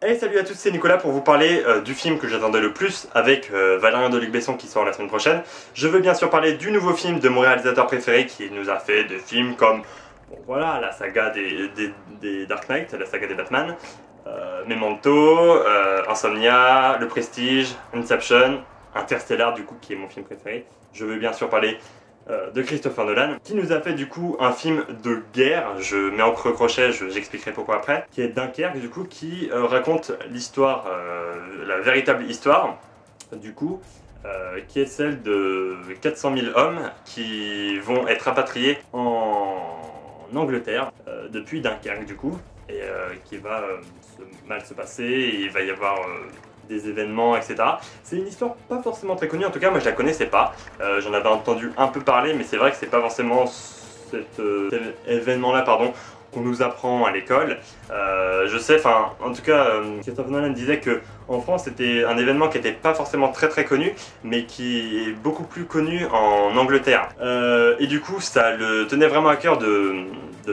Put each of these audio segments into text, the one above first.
Hey, salut à tous, c'est Nicolas pour vous parler du film que j'attendais le plus avec Valérien de Luc Besson qui sort la semaine prochaine. Je veux bien sûr parler du nouveau film de mon réalisateur préféré qui nous a fait des films comme, bon voilà, la saga des Dark Knight, la saga des Batman, Memento, Insomnia, Le Prestige, Inception, Interstellar du coup qui est mon film préféré. Je veux bien sûr parler de Christopher Nolan, qui nous a fait du coup un film de guerre, je mets en crochet, j'expliquerai pourquoi après, qui est Dunkerque du coup, qui raconte l'histoire, la véritable histoire du coup, qui est celle de 400 000 hommes qui vont être rapatriés en Angleterre depuis Dunkerque du coup, et qui va mal se passer, et il va y avoir des événements, etc. C'est une histoire pas forcément très connue, en tout cas moi je la connaissais pas. J'en avais entendu un peu parler, mais c'est vrai que c'est pas forcément cet événement-là, pardon, qu'on nous apprend à l'école. Je sais, enfin, en tout cas, Christopher Nolan disait que en France c'était un événement qui était pas forcément très connu, mais qui est beaucoup plus connu en Angleterre. Et du coup, ça le tenait vraiment à cœur de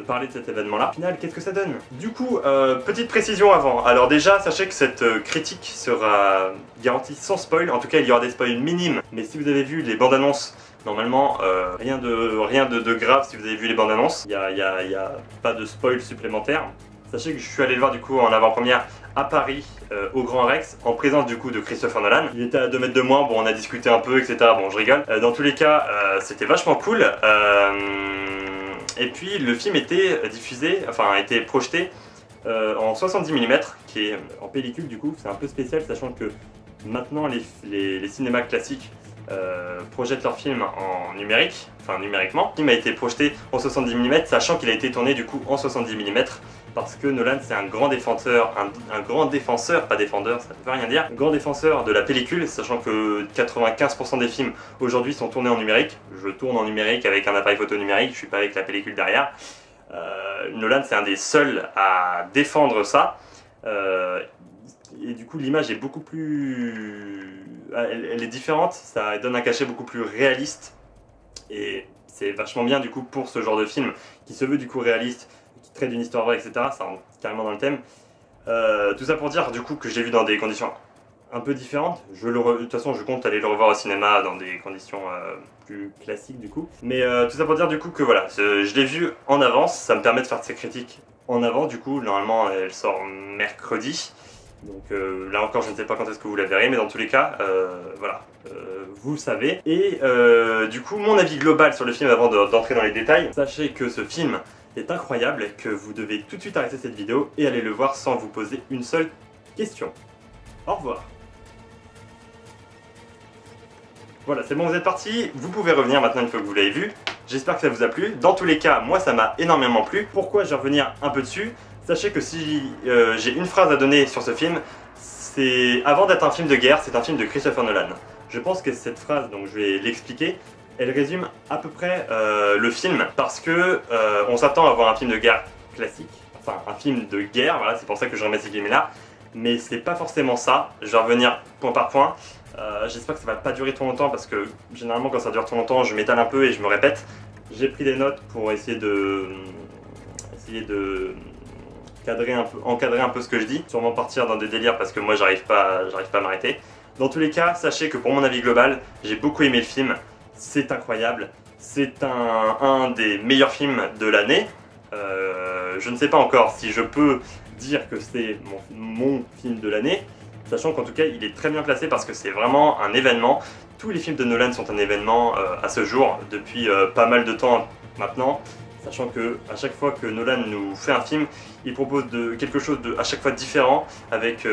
parler de cet événement-là. Au final, qu'est-ce que ça donne? Du coup, petite précision avant. Alors déjà, sachez que cette critique sera garantie sans spoil. En tout cas, il y aura des spoils minimes. Mais si vous avez vu les bandes annonces, normalement, rien de grave si vous avez vu les bandes annonces. Il y a pas de spoil supplémentaire. Sachez que je suis allé le voir du coup en avant-première à Paris, au Grand Rex, en présence du coup de Christopher Nolan. Il était à 2 mètres de moi, bon on a discuté un peu, etc. Bon je rigole. Dans tous les cas, c'était vachement cool. Et puis le film était diffusé, enfin a été projeté en 70 mm, qui est en pellicule du coup. C'est un peu spécial, sachant que maintenant les cinémas classiques projettent leurs films en numérique, enfin numériquement. Le film a été projeté en 70 mm, sachant qu'il a été tourné du coup en 70 mm, parce que Nolan c'est un grand défenseur, un grand défenseur, pas défendeur, ça ne veut rien dire, un grand défenseur de la pellicule, sachant que 95% des films aujourd'hui sont tournés en numérique. Je tourne en numérique avec un appareil photo numérique, je suis pas avec la pellicule derrière. Nolan c'est un des seuls à défendre ça. Et du coup l'image est beaucoup plus... Elle est différente, ça donne un cachet beaucoup plus réaliste. Et c'est vachement bien du coup pour ce genre de film qui se veut du coup réaliste, qui traite d'une histoire vraie, etc. Ça rentre carrément dans le thème. Tout ça pour dire du coup que j'ai vu dans des conditions un peu différentes. De toute façon je compte aller le revoir au cinéma dans des conditions plus classiques du coup. Mais tout ça pour dire du coup que voilà, je l'ai vu en avance, ça me permet de faire ces critiques en avant du coup. Normalement elle sort mercredi. Donc là encore je ne sais pas quand est-ce que vous la verrez, mais dans tous les cas, voilà, vous le savez. Et du coup mon avis global sur le film avant d'entrer dans les détails, sachez que ce film est incroyable, que vous devez tout de suite arrêter cette vidéo et aller le voir sans vous poser une seule question. Au revoir. Voilà, c'est bon, vous êtes partis, vous pouvez revenir maintenant une fois que vous l'avez vu. J'espère que ça vous a plu. Dans tous les cas, moi ça m'a énormément plu. Pourquoi je vais revenir un peu dessus? Sachez que si j'ai une phrase à donner sur ce film, c'est avant d'être un film de guerre, c'est un film de Christopher Nolan. Je pense que cette phrase, donc je vais l'expliquer, elle résume à peu près le film, parce que on s'attend à voir un film de guerre classique, enfin un film de guerre, voilà, c'est pour ça que je remets ces guillemets là, mais c'est pas forcément ça. Je vais revenir point par point. J'espère que ça va pas durer trop longtemps, parce que généralement quand ça dure trop longtemps, je m'étale un peu et je me répète. J'ai pris des notes pour essayer de encadrer un peu ce que je dis, sûrement partir dans des délires parce que moi j'arrive pas à m'arrêter. Dans tous les cas, sachez que pour mon avis global, j'ai beaucoup aimé le film, c'est incroyable, c'est un des meilleurs films de l'année. Je ne sais pas encore si je peux dire que c'est mon film de l'année, sachant qu'en tout cas il est très bien placé parce que c'est vraiment un événement. Tous les films de Nolan sont un événement à ce jour, depuis pas mal de temps maintenant. Sachant que à chaque fois que Nolan nous fait un film, il propose quelque chose de à chaque fois différent, avec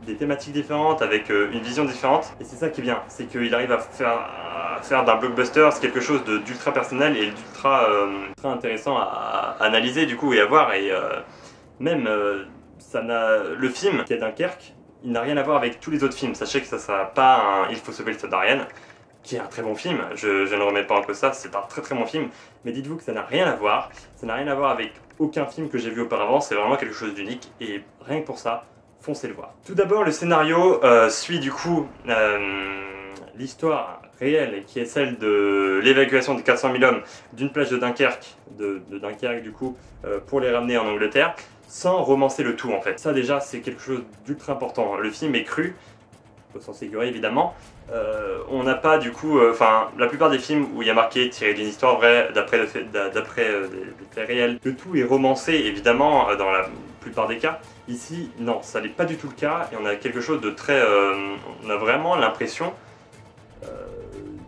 des thématiques différentes, avec une vision différente. Et c'est ça qui est bien, c'est qu'il arrive à faire d'un blockbuster quelque chose d'ultra personnel et d'ultra intéressant à analyser du coup et à voir. Et même le film qui est Dunkerque, il n'a rien à voir avec tous les autres films. Sachez que ça sera pas un Il faut sauver le soldat Ryan, qui est un très bon film, je ne remets pas en cause ça, c'est un très bon film, mais dites-vous que ça n'a rien à voir, avec aucun film que j'ai vu auparavant, c'est vraiment quelque chose d'unique, et rien que pour ça, foncez le voir. Tout d'abord, le scénario suit du coup l'histoire réelle, qui est celle de l'évacuation de 400 000 hommes d'une plage de Dunkerque, du coup, pour les ramener en Angleterre. sans romancer le tout en fait. Ça déjà c'est quelque chose d'ultra important. Le film est cru, au sens figuré évidemment. On n'a pas du coup, la plupart des films où il y a marqué tiré d'une histoire vraie, d'après des faits réels, le tout est romancé évidemment dans la plupart des cas. Ici, non, ça n'est pas du tout le cas et on a quelque chose de très, on a vraiment l'impression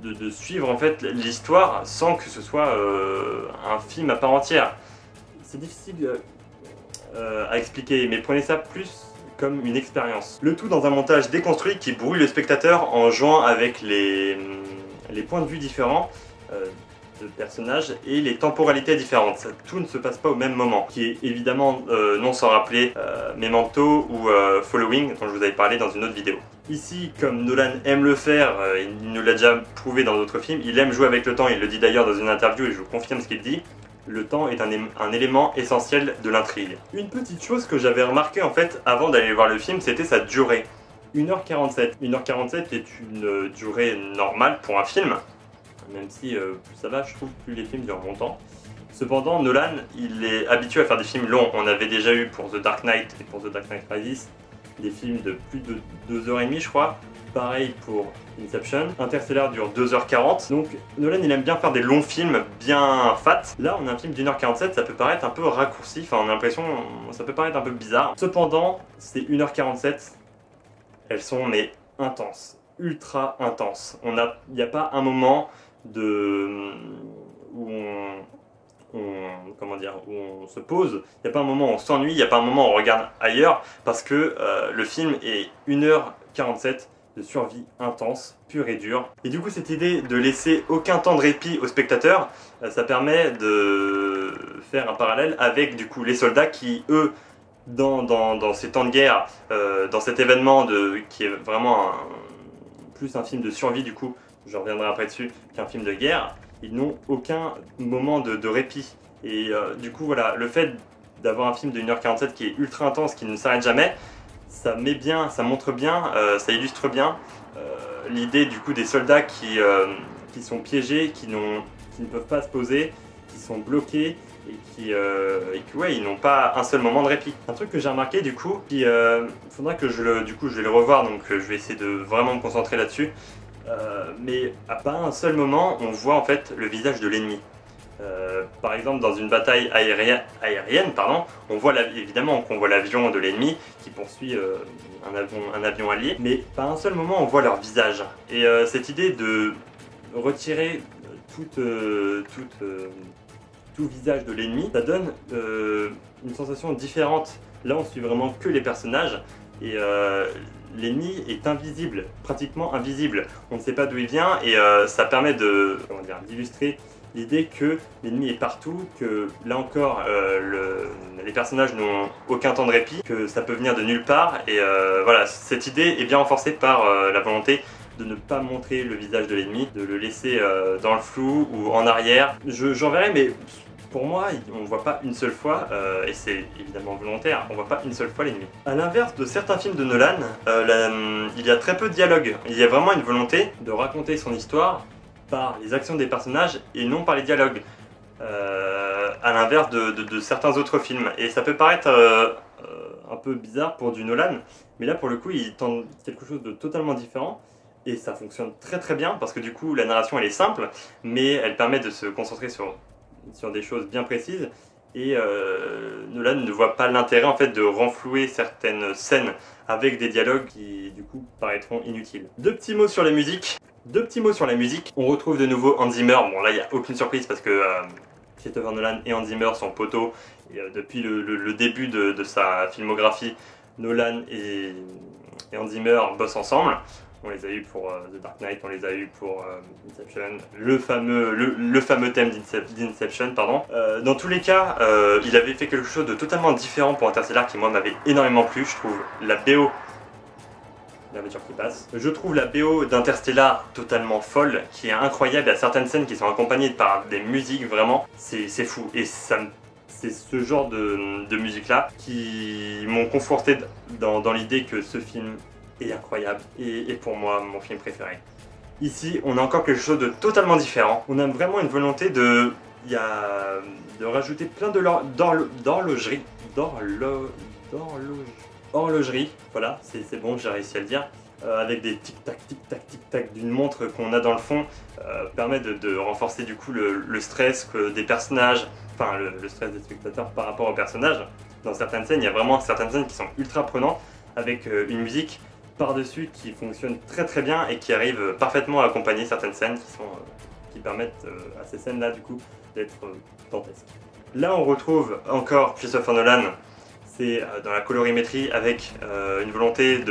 de suivre en fait l'histoire sans que ce soit un film à part entière. C'est difficile à expliquer, mais prenez ça plus comme une expérience. Le tout dans un montage déconstruit qui brouille le spectateur en jouant avec les points de vue différents de personnages et les temporalités différentes. Tout ne se passe pas au même moment, qui est évidemment non sans rappeler Memento ou Following dont je vous avais parlé dans une autre vidéo. Ici, comme Nolan aime le faire, il nous l'a déjà prouvé dans d'autres films, il aime jouer avec le temps, il le dit d'ailleurs dans une interview et je vous confirme ce qu'il dit. Le temps est un élément essentiel de l'intrigue. Une petite chose que j'avais remarqué en fait avant d'aller voir le film, c'était sa durée. 1h47. 1h47 est une durée normale pour un film, même si plus ça va, je trouve, plus les films durent longtemps. Cependant, Nolan, il est habitué à faire des films longs. On avait déjà eu pour The Dark Knight et pour The Dark Knight Rises des films de plus de 2h30 je crois. Pareil pour Inception. Interstellar dure 2h40. Donc Nolan il aime bien faire des longs films bien fat. Là on a un film d'1h47, ça peut paraître un peu raccourci, enfin on a l'impression, ça peut paraître un peu bizarre. Cependant, c'est 1h47, elles sont mais intenses, ultra intenses. Il n'y a pas un moment où on se pose, il n'y a pas un moment où on s'ennuie, il n'y a pas un moment où on regarde ailleurs, parce que le film est 1h47 de survie intense, pure et dure. Et du coup cette idée de laisser aucun temps de répit au spectateur, ça permet de faire un parallèle avec du coup les soldats qui eux, dans ces temps de guerre, dans cet événement qui est vraiment plus un film de survie du coup, je reviendrai après dessus, qu'un film de guerre, ils n'ont aucun moment de répit. Et du coup voilà, le fait d'avoir un film de 1h47 qui est ultra intense, qui ne s'arrête jamais, ça met bien, ça montre bien, ça illustre bien l'idée du coup des soldats qui sont piégés, qui ne peuvent pas se poser, qui sont bloqués et qui ouais, ils n'ont pas un seul moment de répit. Un truc que j'ai remarqué du coup, il faudra que je vais le revoir, donc je vais essayer de vraiment me concentrer là-dessus. Mais à pas un seul moment on voit en fait le visage de l'ennemi. Par exemple dans une bataille aérienne, on voit évidemment qu'on voit l'avion de l'ennemi qui poursuit un avion allié, mais pas un seul moment on voit leur visage. Et cette idée de retirer tout visage de l'ennemi, ça donne une sensation différente. Là on suit vraiment que les personnages et l'ennemi est invisible, pratiquement invisible. On ne sait pas d'où il vient et ça permet d'illustrer l'idée que l'ennemi est partout, que là encore les personnages n'ont aucun temps de répit, que ça peut venir de nulle part et voilà, cette idée est bien renforcée par la volonté de ne pas montrer le visage de l'ennemi, de le laisser dans le flou ou en arrière. J'en verrai, mais pour moi, on ne voit pas une seule fois, et c'est évidemment volontaire, on ne voit pas une seule fois l'ennemi. A l'inverse de certains films de Nolan, il y a très peu de dialogue. Il y a vraiment une volonté de raconter son histoire par les actions des personnages et non par les dialogues. À l'inverse de certains autres films. Et ça peut paraître un peu bizarre pour du Nolan, mais là pour le coup il tente quelque chose de totalement différent. Et ça fonctionne très très bien parce que du coup la narration elle est simple, mais elle permet de se concentrer sur des choses bien précises. Et Nolan ne voit pas l'intérêt en fait de renflouer certaines scènes avec des dialogues qui du coup paraîtront inutiles. Deux petits mots sur la musique. On retrouve de nouveau Hans Zimmer. Bon là il n'y a aucune surprise parce que Christopher Nolan et Hans Zimmer sont poteaux. Et, depuis le début de sa filmographie, Nolan et Hans Zimmer bossent ensemble. On les a eu pour The Dark Knight, on les a eu pour Inception, le fameux thème d'Inception, pardon. Dans tous les cas, il avait fait quelque chose de totalement différent pour Interstellar qui moi m'avait énormément plu. Je trouve la BO, la voiture qui passe, je trouve la BO d'Interstellar totalement folle, qui est incroyable. Il y a certaines scènes qui sont accompagnées par des musiques vraiment, c'est fou. Et c'est ce genre de musique là qui m'ont conforté dans l'idée que ce film est incroyable et pour moi mon film préféré. Ici on a encore quelque chose de totalement différent. On a vraiment une volonté de il y a de rajouter plein de horlogerie, voilà, c'est bon, j'ai réussi à le dire, avec des tic-tac d'une montre qu'on a dans le fond, permet de renforcer du coup le stress des personnages, enfin le stress des spectateurs par rapport aux personnages. Dans certaines scènes, il y a vraiment certaines scènes qui sont ultra prenantes, avec une musique par-dessus qui fonctionne très bien et qui arrive parfaitement à accompagner certaines scènes qui permettent à ces scènes-là du coup d'être dantesques. Là on retrouve encore Christopher Nolan, c'est dans la colorimétrie avec une volonté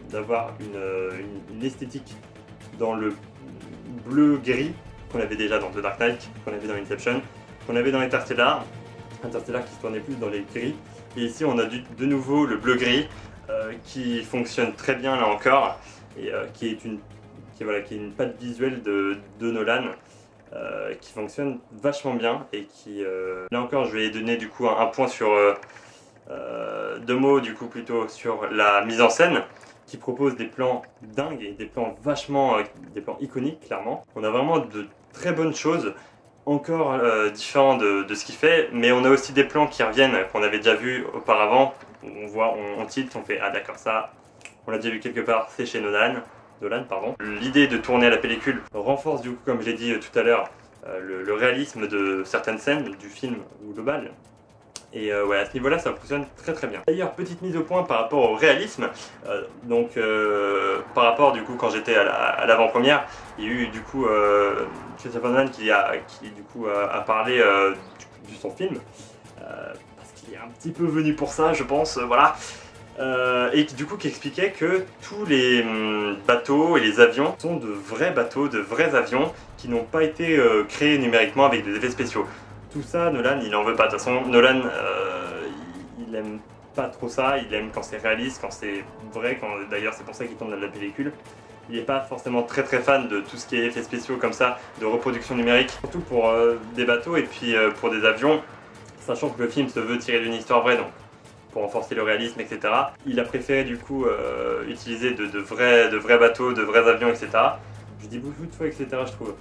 d'avoir une esthétique dans le bleu-gris qu'on avait déjà dans The Dark Knight, qu'on avait dans Inception, qu'on avait dans Interstellar qui se tournait plus dans les gris. Et ici on a de nouveau le bleu-gris qui fonctionne très bien là encore et qui est une patte visuelle de Nolan qui fonctionne vachement bien et qui là encore je vais donner du coup un point sur deux mots du coup plutôt sur la mise en scène qui propose des plans dingues et des plans des plans iconiques clairement. On a vraiment de très bonnes choses, encore différents de ce qu'il fait, mais on a aussi des plans qui reviennent qu'on avait déjà vu auparavant. On voit, on tilte, on fait ah d'accord, ça on l'a déjà vu quelque part, c'est chez Nolan pardon. L'idée de tourner à la pellicule renforce du coup, comme je l'ai dit tout à l'heure, le réalisme de certaines scènes du film global. Et ouais, à ce niveau-là, ça fonctionne très bien. D'ailleurs, petite mise au point par rapport au réalisme. Par rapport du coup, quand j'étais à l'avant-première, il y a eu du coup Christopher Nolan qui du coup a parlé de son film, parce qu'il est un petit peu venu pour ça, je pense, voilà. Et du coup qui expliquait que tous les bateaux et les avions sont de vrais bateaux, de vrais avions qui n'ont pas été créés numériquement avec des effets spéciaux. Tout ça, Nolan, il en veut pas. De toute façon, Nolan, il aime pas trop ça. Il aime quand c'est réaliste, quand c'est vrai. D'ailleurs, c'est pour ça qu'il tourne la pellicule. Il n'est pas forcément très fan de tout ce qui est effets spéciaux comme ça, de reproduction numérique. Surtout pour des bateaux et puis pour des avions, sachant que le film se veut tirer d'une histoire vraie, donc pour renforcer le réalisme, etc. Il a préféré du coup utiliser de vrais bateaux, de vrais avions, etc. Je dis beaucoup de fois, etc. je trouve.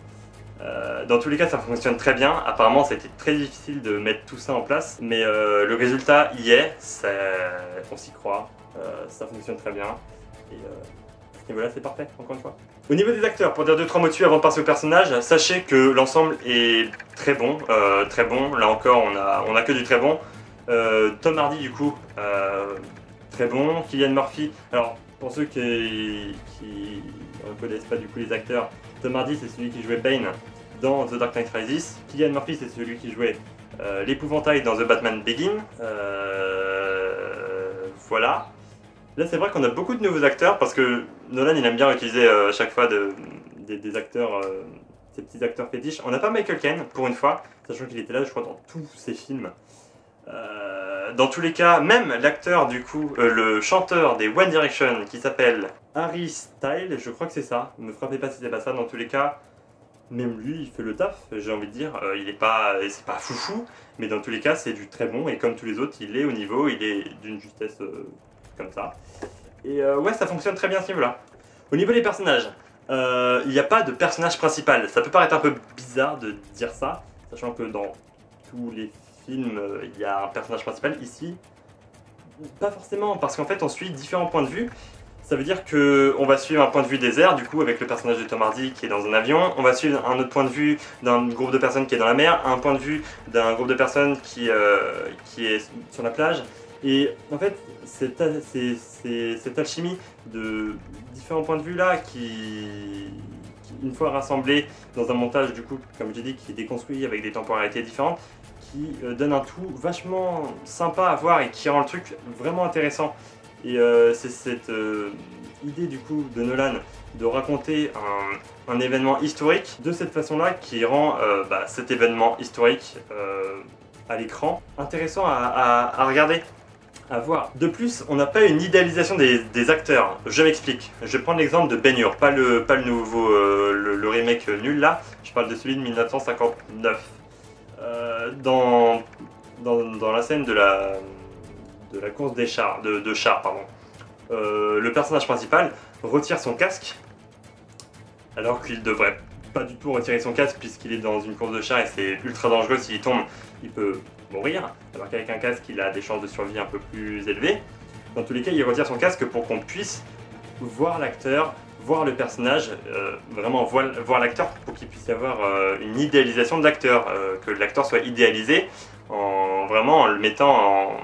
Dans tous les cas, ça fonctionne très bien. Apparemment, c'était très difficile de mettre tout ça en place, mais le résultat y est, on s'y croit, ça fonctionne très bien. Et à ce niveau-là, c'est parfait, encore une fois. Au niveau des acteurs, pour dire 2-3 mots dessus avant de passer au personnage, sachez que l'ensemble est très bon, Là encore, on a que du très bon. Tom Hardy, du coup, très bon. Cillian Murphy, alors pour ceux qui ne connaissent pas du coup les acteurs, Tom Hardy c'est celui qui jouait Bane dans The Dark Knight Rises. Cillian Murphy c'est celui qui jouait l'épouvantail dans The Batman Begins. Voilà. Là c'est vrai qu'on a beaucoup de nouveaux acteurs parce que Nolan il aime bien utiliser à chaque fois des acteurs, ces petits acteurs fétiches. On n'a pas Michael Caine pour une fois, sachant qu'il était là je crois dans tous ses films. Dans tous les cas, même l'acteur du coup, le chanteur des One Direction qui s'appelle Harry Styles, je crois que c'est ça, ne me frappez pas si c'est pas ça, dans tous les cas, même lui il fait le taf, j'ai envie de dire, c'est pas foufou, mais dans tous les cas c'est du très bon et comme tous les autres il est au niveau, il est d'une justesse comme ça. Et ouais, ça fonctionne très bien à ce niveau-là. Au niveau des personnages, il n'y a pas de personnage principal, ça peut paraître un peu bizarre de dire ça, sachant que dans tous les film, il y a un personnage principal. Ici, pas forcément, parce qu'en fait on suit différents points de vue. Ça veut dire qu'on va suivre un point de vue des airs, du coup avec le personnage de Tom Hardy qui est dans un avion. On va suivre un autre point de vue d'un groupe de personnes qui est dans la mer, un point de vue d'un groupe de personnes qui est sur la plage. Et en fait, cette alchimie de différents points de vue là qui une fois rassemblés dans un montage du coup, comme j'ai dit, qui est déconstruit avec des temporalités différentes, qui donne un tout vachement sympa à voir et qui rend le truc vraiment intéressant. Et c'est cette idée du coup de Nolan de raconter un événement historique de cette façon-là qui rend cet événement historique à l'écran intéressant à regarder, à voir. De plus, on n'a pas une idéalisation des acteurs. Je m'explique. Je vais prendre l'exemple de Ben-Hur, pas le nouveau, le remake nul là. Je parle de celui de 1959. Dans la scène de la course des chars, de chars, pardon, le personnage principal retire son casque alors qu'il devrait pas du tout retirer son casque puisqu'il est dans une course de char et c'est ultra dangereux. S'il tombe, il peut mourir, alors qu'avec un casque, il a des chances de survie un peu plus élevées. Dans tous les cas, il retire son casque pour qu'on puisse voir l'acteur, voir le personnage, vraiment voir l'acteur pour qu'il puisse y avoir une idéalisation de l'acteur, que l'acteur soit idéalisé vraiment en le mettant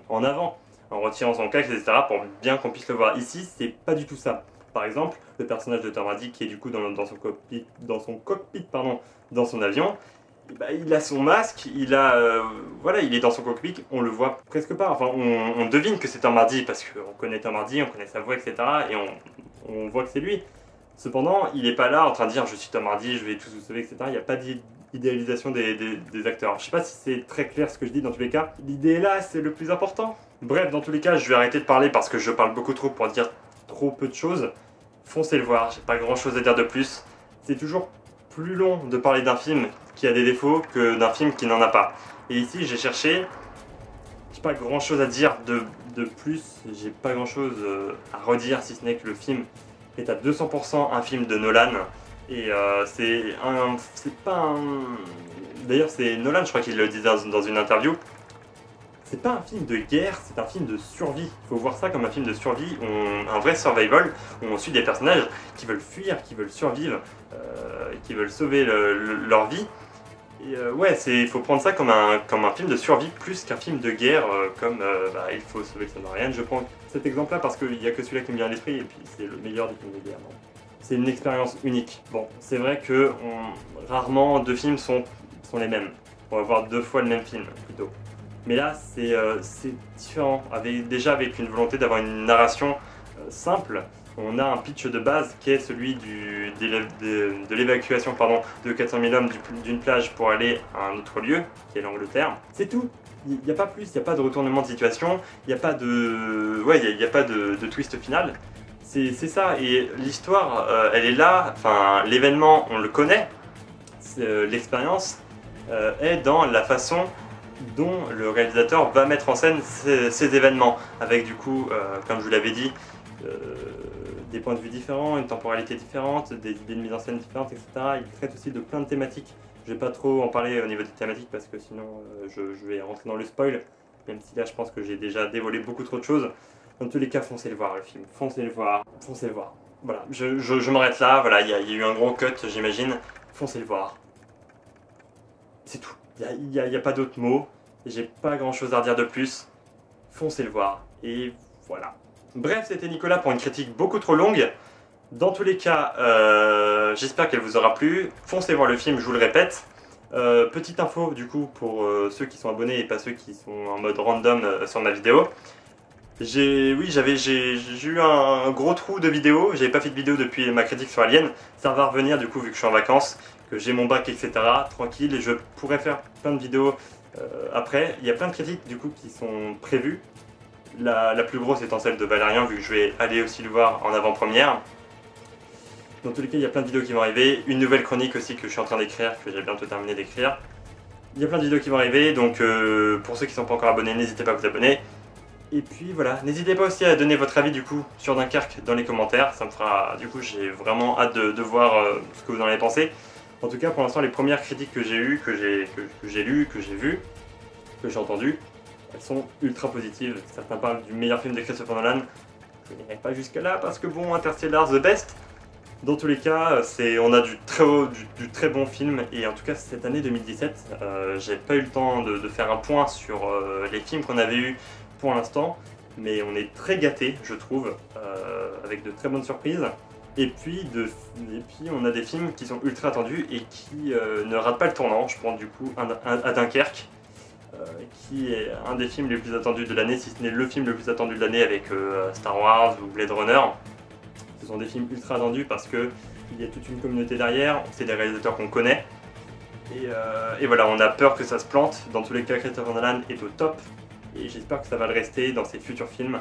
en avant, en retirant son casque, etc. pour bien qu'on puisse le voir. Ici, c'est pas du tout ça. Par exemple, le personnage de Tom Hardy qui est du coup dans son cockpit, dans son avion, bah, il a son masque, voilà, il est dans son cockpit, on le voit presque pas. Enfin, on devine que c'est Tom Hardy parce qu'on connaît Tom Hardy, on connaît sa voix, etc. Et on voit que c'est lui. Cependant, il n'est pas là en train de dire je suis Tom Hardy, je vais tous vous sauver, etc. Il n'y a pas d'idéalisation des acteurs. Je sais pas si c'est très clair ce que je dis dans tous les cas. L'idée est là, c'est le plus important. Bref, dans tous les cas, je vais arrêter de parler parce que je parle beaucoup trop pour dire trop peu de choses. Foncez le voir, j'ai pas grand chose à dire de plus. C'est toujours plus long de parler d'un film qui a des défauts que d'un film qui n'en a pas. Et ici, j'ai cherché, j'ai pas grand chose à dire de plus, j'ai pas grand chose à redire si ce n'est que le film est à 200% un film de Nolan. Et c'est pas un... D'ailleurs, c'est Nolan, je crois qu'il le disait dans une interview. C'est pas un film de guerre, c'est un film de survie. Il faut voir ça comme un film de survie, un vrai survival, où on suit des personnages qui veulent fuir, qui veulent survivre, qui veulent sauver leur vie. Et ouais, il faut prendre ça comme un film de survie plus qu'un film de guerre, il faut sauver le soldat Ryan. Je prends cet exemple-là parce qu'il n'y a que celui-là qui me vient à l'esprit, et puis c'est le meilleur des films de guerre. C'est une expérience unique. Bon, c'est vrai que rarement deux films sont les mêmes. On va voir deux fois le même film, plutôt. Mais là, c'est différent, déjà avec une volonté d'avoir une narration simple. On a un pitch de base qui est celui de l'évacuation de 400 000 hommes d'une plage pour aller à un autre lieu, qui est l'Angleterre. C'est tout. Il n'y a pas plus, il n'y a pas de retournement de situation, il n'y a pas de... Ouais, il n'y a pas de twist final. C'est ça, et l'histoire, elle est là, enfin, l'événement, on le connaît, l'expérience est dans la façon dont le réalisateur va mettre en scène ces événements, avec du coup, comme je vous l'avais dit, des points de vue différents, une temporalité différente, des idées de mise en scène différentes, etc. Il traite aussi de plein de thématiques. Je ne vais pas trop en parler au niveau des thématiques parce que sinon je vais rentrer dans le spoil, même si là je pense que j'ai déjà dévoilé beaucoup trop de choses. Dans tous les cas, foncez le voir le film, foncez le voir, foncez le voir. Voilà, je m'arrête là, voilà, il y a eu un gros cut j'imagine, foncez le voir. C'est tout. Il n'y a pas d'autres mots, j'ai pas grand chose à redire de plus, foncez le voir, et voilà. Bref, c'était Nicolas pour une critique beaucoup trop longue. Dans tous les cas, j'espère qu'elle vous aura plu, foncez voir le film, je vous le répète. Petite info du coup pour ceux qui sont abonnés et pas ceux qui sont en mode random sur ma vidéo. J'ai eu un gros trou de vidéos, j'avais pas fait de vidéo depuis ma critique sur Alien. Ça va revenir du coup vu que je suis en vacances, que j'ai mon bac, etc. Tranquille, et je pourrais faire plein de vidéos après. Il y a plein de critiques du coup qui sont prévues. La plus grosse étant celle de Valérian, vu que je vais aller aussi le voir en avant-première. Dans tous les cas, il y a plein de vidéos qui vont arriver. Une nouvelle chronique aussi que je suis en train d'écrire, que j'ai bientôt terminé d'écrire. Il y a plein de vidéos qui vont arriver, donc pour ceux qui ne sont pas encore abonnés, n'hésitez pas à vous abonner. Et puis voilà, n'hésitez pas aussi à donner votre avis du coup sur Dunkerque dans les commentaires. Ça me fera, du coup, j'ai vraiment hâte de voir ce que vous en avez pensé. En tout cas, pour l'instant, les premières critiques que j'ai eues, que j'ai lues, que j'ai vues, que j'ai entendues, elles sont ultra positives. Certains parlent du meilleur film de Christopher Nolan. Je n'irai pas jusque là parce que bon, Interstellar, the best. Dans tous les cas, on a du très bon film, et en tout cas cette année 2017, j'ai pas eu le temps de faire un point sur les films qu'on avait eu pour l'instant, mais on est très gâtés, je trouve, avec de très bonnes surprises. Et puis on a des films qui sont ultra attendus et qui ne ratent pas le tournant. Je prends du coup à Dunkerque, qui est un des films les plus attendus de l'année, si ce n'est le film le plus attendu de l'année avec Star Wars ou Blade Runner. Ce sont des films ultra attendus parce qu'il y a toute une communauté derrière, c'est des réalisateurs qu'on connaît. Et voilà, on a peur que ça se plante. Dans tous les cas, Christopher Nolan est au top. Et j'espère que ça va le rester dans ses futurs films.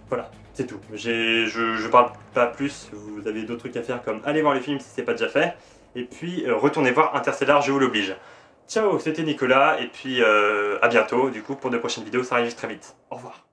Voilà, c'est tout. Je parle pas plus, vous avez d'autres trucs à faire comme aller voir les films si c'est pas déjà fait. Et puis retournez voir Interstellar, je vous l'oblige. Ciao, c'était Nicolas, et puis à bientôt du coup pour de prochaines vidéos, ça arrive très vite. Au revoir.